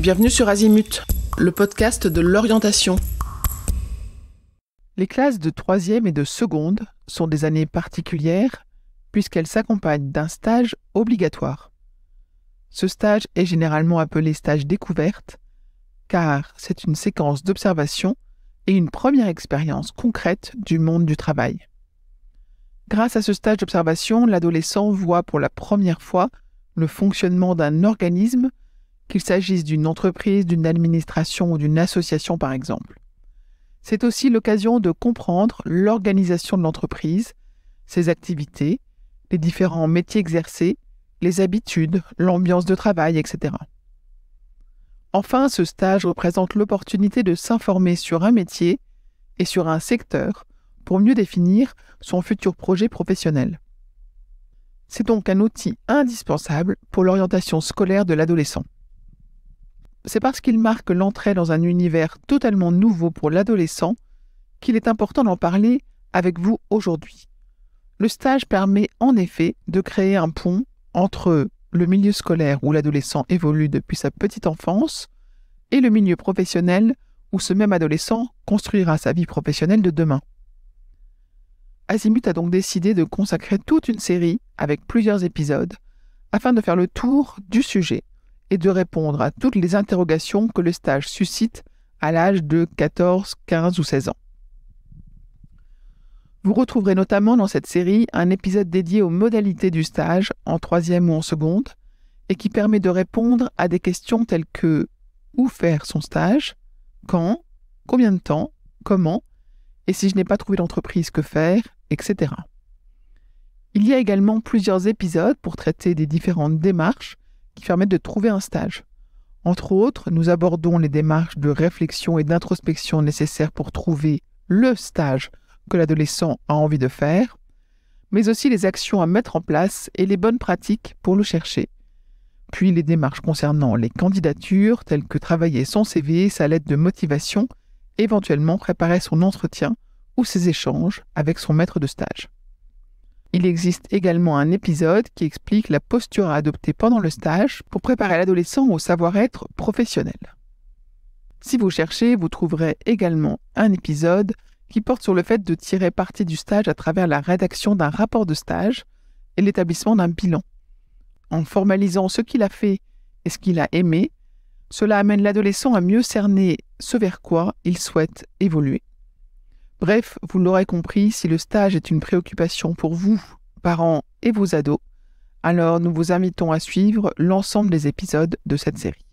Bienvenue sur Azimut, le podcast de l'orientation. Les classes de 3e et de seconde sont des années particulières puisqu'elles s'accompagnent d'un stage obligatoire. Ce stage est généralement appelé stage découverte car c'est une séquence d'observation et une première expérience concrète du monde du travail. Grâce à ce stage d'observation, l'adolescent voit pour la première fois le fonctionnement d'un organisme, qu'il s'agisse d'une entreprise, d'une administration ou d'une association par exemple. C'est aussi l'occasion de comprendre l'organisation de l'entreprise, ses activités, les différents métiers exercés, les habitudes, l'ambiance de travail, etc. Enfin, ce stage représente l'opportunité de s'informer sur un métier et sur un secteur pour mieux définir son futur projet professionnel. C'est donc un outil indispensable pour l'orientation scolaire de l'adolescent. C'est parce qu'il marque l'entrée dans un univers totalement nouveau pour l'adolescent qu'il est important d'en parler avec vous aujourd'hui. Le stage permet en effet de créer un pont entre le milieu scolaire où l'adolescent évolue depuis sa petite enfance et le milieu professionnel où ce même adolescent construira sa vie professionnelle de demain. Azimut a donc décidé de consacrer toute une série avec plusieurs épisodes afin de faire le tour du sujet et de répondre à toutes les interrogations que le stage suscite à l'âge de 14, 15 ou 16 ans. Vous retrouverez notamment dans cette série un épisode dédié aux modalités du stage en 3e ou en seconde et qui permet de répondre à des questions telles que où faire son stage, quand, combien de temps, comment, et si je n'ai pas trouvé d'entreprise, que faire, etc. Il y a également plusieurs épisodes pour traiter des différentes démarches qui permettent de trouver un stage. Entre autres, nous abordons les démarches de réflexion et d'introspection nécessaires pour trouver le stage que l'adolescent a envie de faire, mais aussi les actions à mettre en place et les bonnes pratiques pour le chercher. Puis les démarches concernant les candidatures, telles que travailler son CV, sa lettre de motivation, éventuellement préparer son entretien ou ses échanges avec son maître de stage. Il existe également un épisode qui explique la posture à adopter pendant le stage pour préparer l'adolescent au savoir-être professionnel. Si vous cherchez, vous trouverez également un épisode qui porte sur le fait de tirer parti du stage à travers la rédaction d'un rapport de stage et l'établissement d'un bilan. En formalisant ce qu'il a fait et ce qu'il a aimé, cela amène l'adolescent à mieux cerner ce vers quoi il souhaite évoluer. Bref, vous l'aurez compris, si le stage est une préoccupation pour vous, parents et vos ados, alors nous vous invitons à suivre l'ensemble des épisodes de cette série.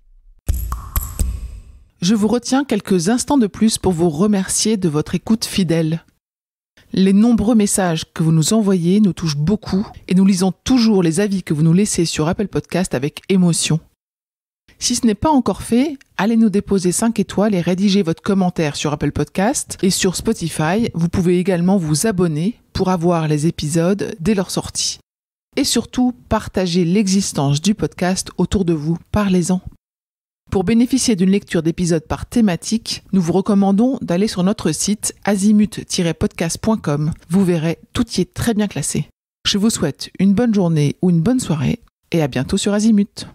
Je vous retiens quelques instants de plus pour vous remercier de votre écoute fidèle. Les nombreux messages que vous nous envoyez nous touchent beaucoup et nous lisons toujours les avis que vous nous laissez sur Apple Podcast avec émotion. Si ce n'est pas encore fait, allez nous déposer 5 étoiles et rédigez votre commentaire sur Apple Podcast et sur Spotify. Vous pouvez également vous abonner pour avoir les épisodes dès leur sortie. Et surtout, partagez l'existence du podcast autour de vous. Parlez-en. Pour bénéficier d'une lecture d'épisodes par thématique, nous vous recommandons d'aller sur notre site azimut-podcast.com. Vous verrez, tout y est très bien classé. Je vous souhaite une bonne journée ou une bonne soirée et à bientôt sur Azimut.